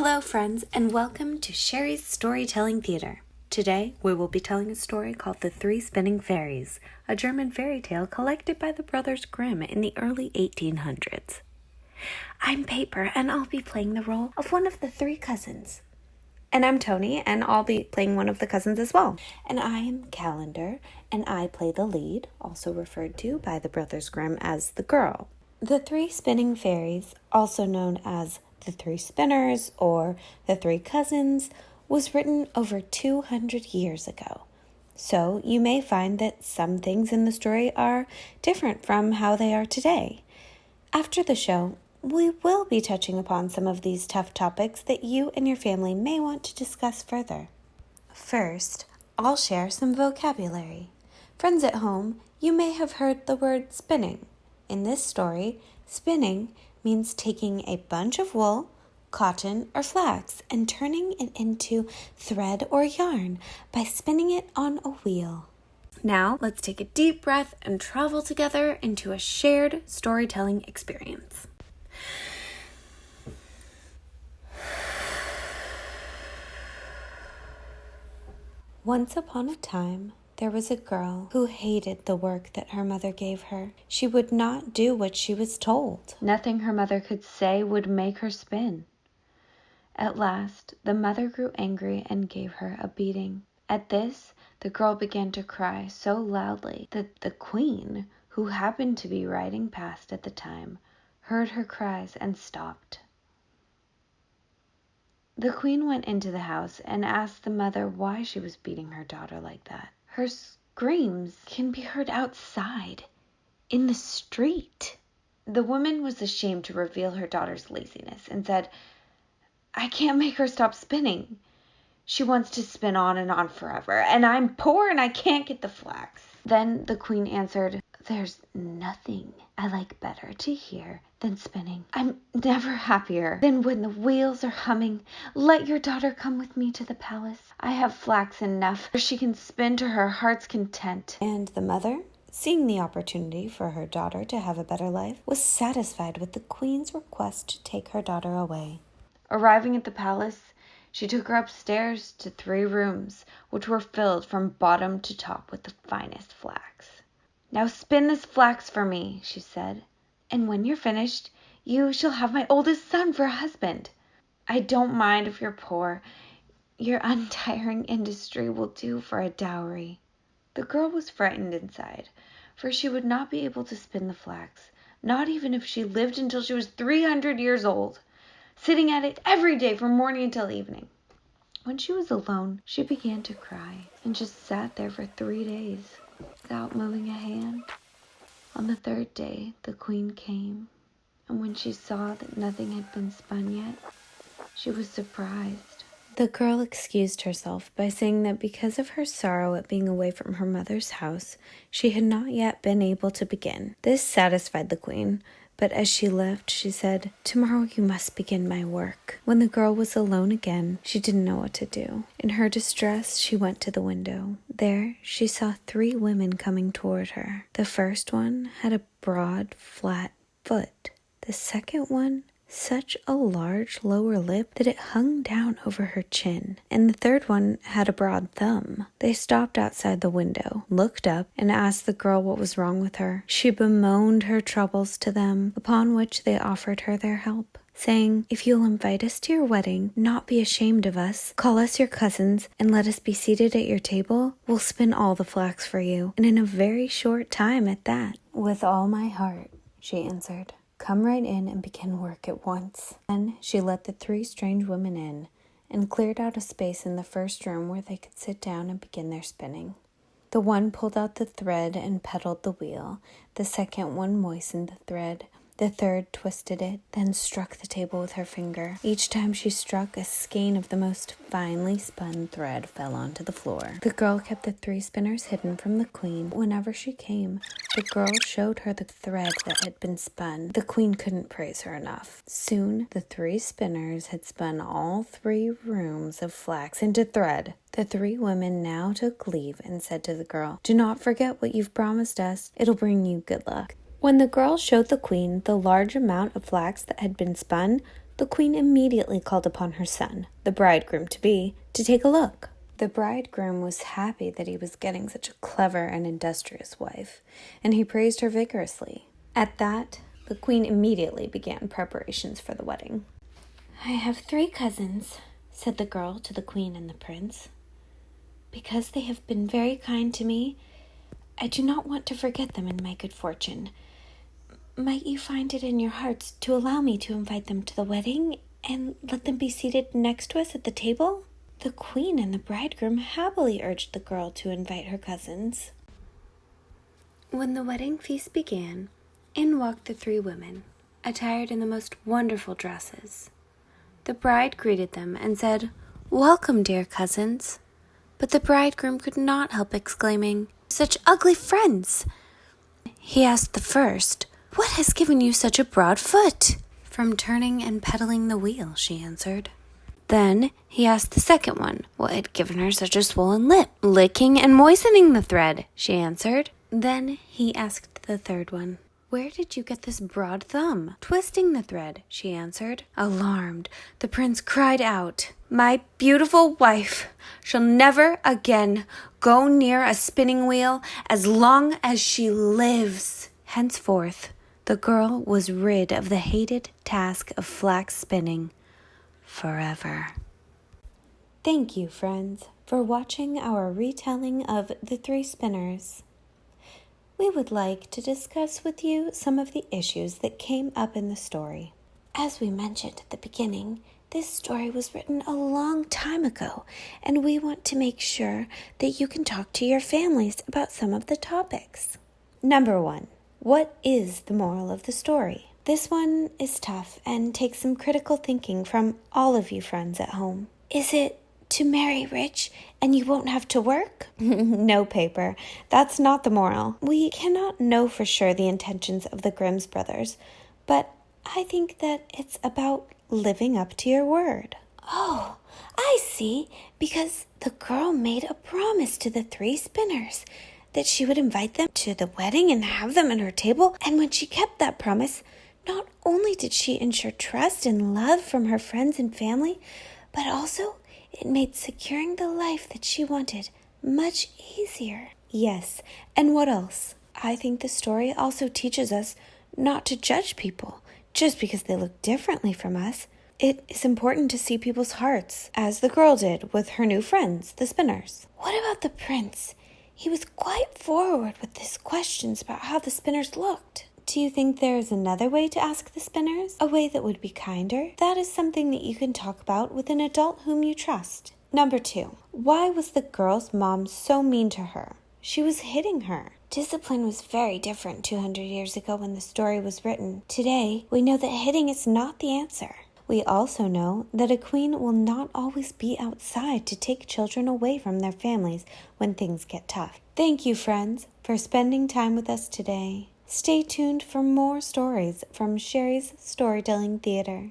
Hello friends, and welcome to Sherry's Storytelling Theater. Today we will be telling a story called The Three Spinning Fairies, a German fairy tale collected by the Brothers Grimm in the early 1800s. I'm Paper, and I'll be playing the role of one of the three cousins. And I'm Tony, and I'll be playing one of the cousins as well. And I am Calendar, and I play the lead, also referred to by the Brothers Grimm as the girl. The Three Spinning Fairies, also known as The Three Spinners or The Three Cousins, was written over 200 years ago. So you may find that some things in the story are different from how they are today. After the show, we will be touching upon some of these tough topics that you and your family may want to discuss further. First, I'll share some vocabulary. Friends at home, you may have heard the word spinning. In this story, spinning means taking a bunch of wool, cotton, or flax and turning it into thread or yarn by spinning it on a wheel. Now, let's take a deep breath and travel together into a shared storytelling experience. Once upon a time, there was a girl who hated the work that her mother gave her. She would not do what she was told. Nothing her mother could say would make her spin. At last, the mother grew angry and gave her a beating. At this, the girl began to cry so loudly that the queen, who happened to be riding past at the time, heard her cries and stopped. The queen went into the house and asked the mother why she was beating her daughter like that. Her screams can be heard outside, in the street. The woman was ashamed to reveal her daughter's laziness and said, "I can't make her stop spinning. She wants to spin on and on forever, and I'm poor and I can't get the flax." Then the queen answered, "There's nothing I like better to hear than spinning. I'm never happier than when the wheels are humming. Let your daughter come with me to the palace. I have flax enough where she can spin to her heart's content." And the mother, seeing the opportunity for her daughter to have a better life, was satisfied with the queen's request to take her daughter away. Arriving at the palace, she took her upstairs to 3 rooms, which were filled from bottom to top with the finest flax. "Now spin this flax for me," she said, "and when you're finished, you shall have my oldest son for a husband. I don't mind if you're poor. Your untiring industry will do for a dowry." The girl was frightened inside, for she would not be able to spin the flax, not even if she lived until she was 300 years old, sitting at it every day from morning until evening. When she was alone, she began to cry and just sat there for 3 days without moving a hand. On the 3rd day, the queen came, and when she saw that nothing had been spun yet, she was surprised. The girl excused herself by saying that because of her sorrow at being away from her mother's house, she had not yet been able to begin. This satisfied the queen, but as she left, she said, "Tomorrow you must begin my work." When the girl was alone again, she didn't know what to do. In her distress, she went to the window. There, she saw 3 women coming toward her. The first one had a broad, flat foot. The second one, such a large lower lip that it hung down over her chin, and the third one had a broad thumb. They stopped outside the window, looked up, and asked the girl what was wrong with her. She bemoaned her troubles to them, upon which they offered her their help, saying, "If you'll invite us to your wedding, not be ashamed of us, call us your cousins, and let us be seated at your table, we'll spin all the flax for you, and in a very short time at that." "With all my heart," she answered. "Come right in and begin work at once." Then she let the 3 strange women in and cleared out a space in the first room where they could sit down and begin their spinning. The one pulled out the thread and pedaled the wheel. The second one moistened the thread. The third twisted it, then struck the table with her finger. Each time she struck, a skein of the most finely spun thread fell onto the floor. The girl kept the 3 spinners hidden from the queen. Whenever she came, the girl showed her the thread that had been spun. The queen couldn't praise her enough. Soon, the 3 spinners had spun all 3 rooms of flax into thread. The 3 women now took leave and said to the girl, "Do not forget what you've promised us. It'll bring you good luck." When the girl showed the queen the large amount of flax that had been spun, The queen immediately called upon her son, the bridegroom-to-be, to take a look. The bridegroom was happy that he was getting such a clever and industrious wife, and he praised her vigorously. At that, the queen immediately began preparations for the wedding. "I have 3 cousins," said the girl to the queen and the prince. "Because they have been very kind to me, I do not want to forget them in my good fortune. Might you find it in your hearts to allow me to invite them to the wedding and let them be seated next to us at the table?" The queen and the bridegroom happily urged the girl to invite her cousins. When the wedding feast began, in walked the 3 women, attired in the most wonderful dresses. The bride greeted them and said, "Welcome, dear cousins." But the bridegroom could not help exclaiming, "Such ugly friends!" He asked the first, "What has given you such a broad foot?" "From turning and pedaling the wheel," she answered. Then he asked the second one what had given her such a swollen lip. "Licking and moistening the thread," she answered. Then he asked the third one, "Where did you get this broad thumb?" "Twisting the thread," she answered. Alarmed, the prince cried out, "My beautiful wife shall never again go near a spinning wheel as long as she lives." Henceforth, the girl was rid of the hated task of flax spinning forever. Thank you, friends, for watching our retelling of The 3 Spinners. We would like to discuss with you some of the issues that came up in the story. As we mentioned at the beginning, this story was written a long time ago, and we want to make sure that you can talk to your families about some of the topics. Number 1, what is the moral of the story? This one is tough and takes some critical thinking from all of you friends at home. Is it to marry rich and you won't have to work? No, Paper. That's not the moral. We cannot know for sure the intentions of the Grimm's brothers, but I think that it's about living up to your word. Oh, I see. Because the girl made a promise to the 3 spinners that she would invite them to the wedding and have them at her table. And when she kept that promise, not only did she ensure trust and love from her friends and family, but also it made securing the life that she wanted much easier. Yes, and what else? I think the story also teaches us not to judge people just because they look differently from us. It is important to see people's hearts, as the girl did with her new friends, the spinners. What about the prince? He was quite forward with his questions about how the spinners looked. Do you think there is another way to ask the spinners? A way that would be kinder? That is something that you can talk about with an adult whom you trust. Number 2, why was the girl's mom so mean to her? She was hitting her. Discipline was very different 200 years ago when the story was written. Today, we know that hitting is not the answer. We also know that a queen will not always be outside to take children away from their families when things get tough. Thank you, friends, for spending time with us today. Stay tuned for more stories from Sherry's Storytelling Theater.